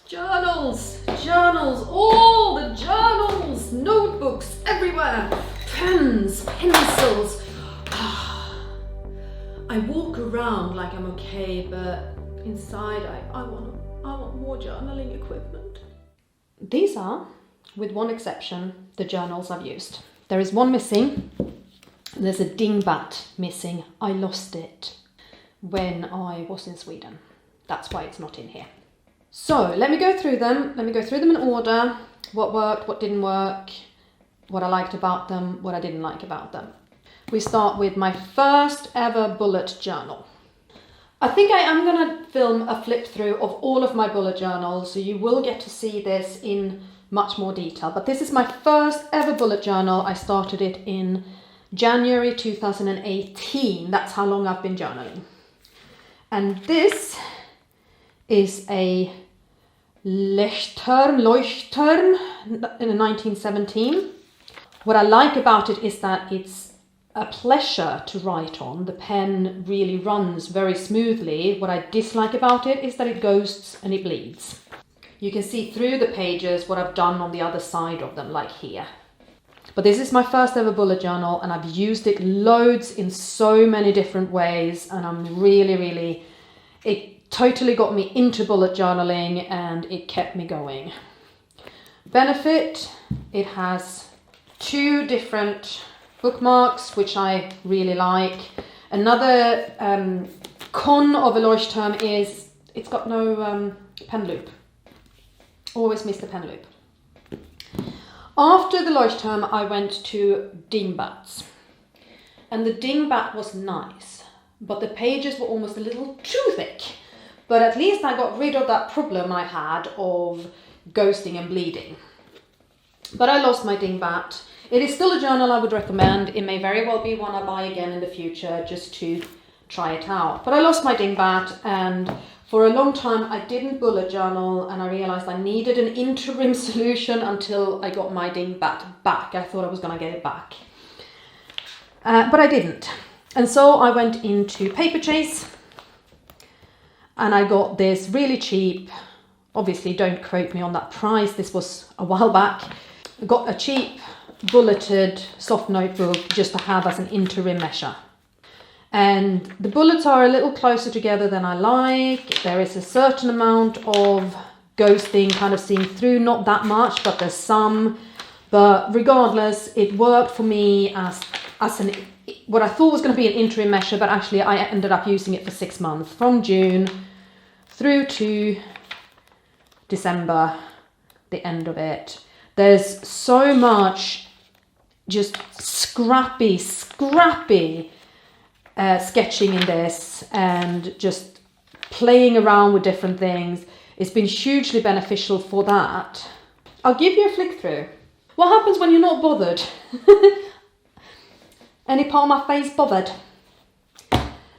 Journals, journals, all the journals, notebooks everywhere, pens, pencils. I walk around like I'm okay, but inside I want more journaling equipment. These are, with one exception, the journals I've used. There is one missing. There's a dingbat missing. I lost it when I was in Sweden. That's why it's not in here. So let me go through them. Let me go through them in order. What worked, what didn't work, what I liked about them, what I didn't like about them. We start with my first ever bullet journal. I think I am going to film a flip through of all of my bullet journals, so you will get to see this in much more detail. But this is my first ever bullet journal. I started it in January 2018. That's how long I've been journaling. And this is a Leuchtturm in 1917. What I like about it is that it's a pleasure to write on. The pen really runs very smoothly. What I dislike about it is that it ghosts and it bleeds. You can see through the pages what I've done on the other side of them, like here. But this is my first ever bullet journal and I've used it loads in so many different ways, and I'm really, it totally got me into bullet journaling and it kept me going. Benefit, it has 2 different bookmarks, which I really like. Another con of a Leuchtturm is it's got no pen loop. Always miss the pen loop. After the Leuchtturm, I went to dingbats. And the dingbat was nice, but the pages were almost a little too thick. But at least I got rid of that problem I had of ghosting and bleeding. But I lost my dingbat. It is still a journal I would recommend. It may very well be one I buy again in the future just to try it out. But I lost my dingbat, and for a long time I didn't bullet journal, and I realized I needed an interim solution until I got my dingbat back. I thought I was going to get it back. But I didn't. And so I went into Paper Chase. And I got this really cheap, obviously don't quote me on that price, this was a while back. I got a cheap bulleted soft notebook just to have as an interim measure. And the bullets are a little closer together than I like. There is a certain amount of ghosting kind of seen through, not that much, but there's some. But regardless, it worked for me as what I thought was going to be an interim measure, but actually I ended up using it for 6 months, from June through to December, the end of it. There's so much just scrappy sketching in this and just playing around with different things. It's been hugely beneficial for that. I'll give you a flick through. What happens when you're not bothered? Any part of my face bothered?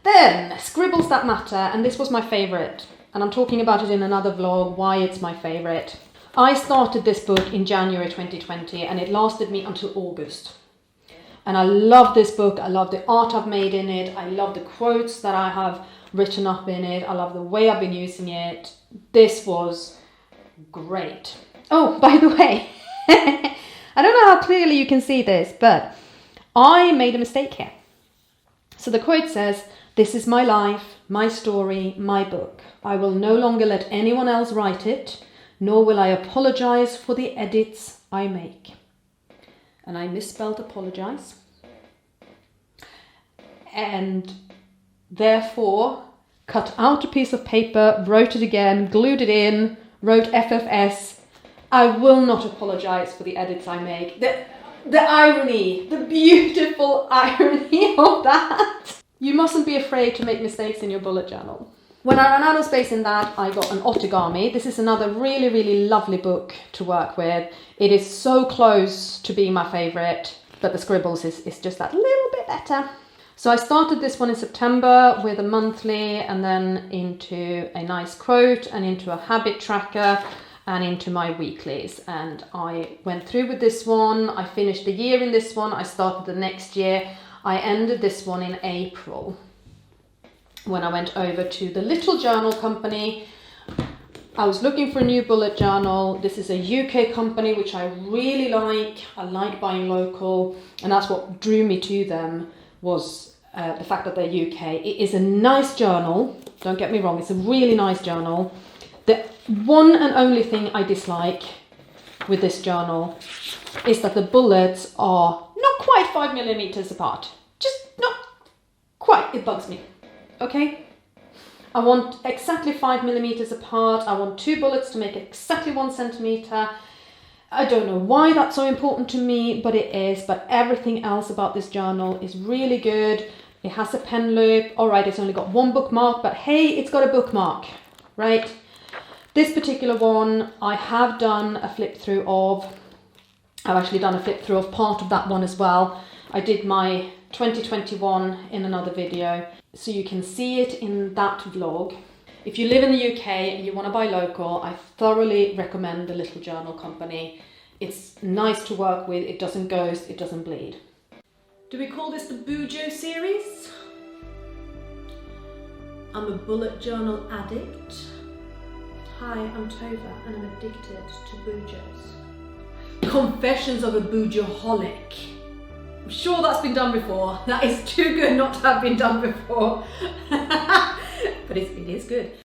Then, scribbles that matter, and this was my favourite. And I'm talking about it in another vlog, why it's my favourite. I started this book in January 2020 and it lasted me until August. And I love this book, I love the art I've made in it, I love the quotes that I have written up in it, I love the way I've been using it. This was great. Oh, by the way, I don't know how clearly you can see this, but I made a mistake here. So the quote says, "This is my life, my story, my book. I will no longer let anyone else write it, nor will I apologize for the edits I make." And I misspelled apologize. And therefore cut out a piece of paper, wrote it again, glued it in, wrote FFS. I will not apologize for the edits I make. The irony, the beautiful irony of that. You mustn't be afraid to make mistakes in your bullet journal. When I ran out of space in that, I got an origami. This is another really lovely book to work with. It is so close to being my favourite, but the scribbles is just that little bit better. So I started this one in September with a monthly, and then into a nice quote, and into a habit tracker, and into my weeklies. And I went through with this one. I finished the year in this one. I started the next year. I ended this one in April when I went over to the little journal company. I was looking for a new bullet journal. This is a UK company, which I really like. I like buying local, and that's what drew me to them, was the fact that they're UK. It is a nice journal, don't get me wrong, it's a really nice journal. The one and only thing I dislike with this journal is that the bullets are not quite 5mm apart. Just not quite, it bugs me, okay? I want exactly 5mm apart. I want 2 bullets to make exactly 1 centimetre. I don't know why that's so important to me, but it is. But everything else about this journal is really good. It has a pen loop. All right, it's only got 1 bookmark, but hey, it's got a bookmark, right? This particular one, I have done a flip through of. I've actually done a flip through of part of that one as well. I did my 2021 in another video, so you can see it in that vlog. If you live in the UK and you want to buy local, I thoroughly recommend the Little Journal Company. It's nice to work with, it doesn't ghost, it doesn't bleed. Do we call this the Bujo series? I'm a bullet journal addict. Hi, I'm Tova and I'm addicted to Bujos. Confessions of a Bujoholic. I'm sure that's been done before. That is too good not to have been done before. But it is good.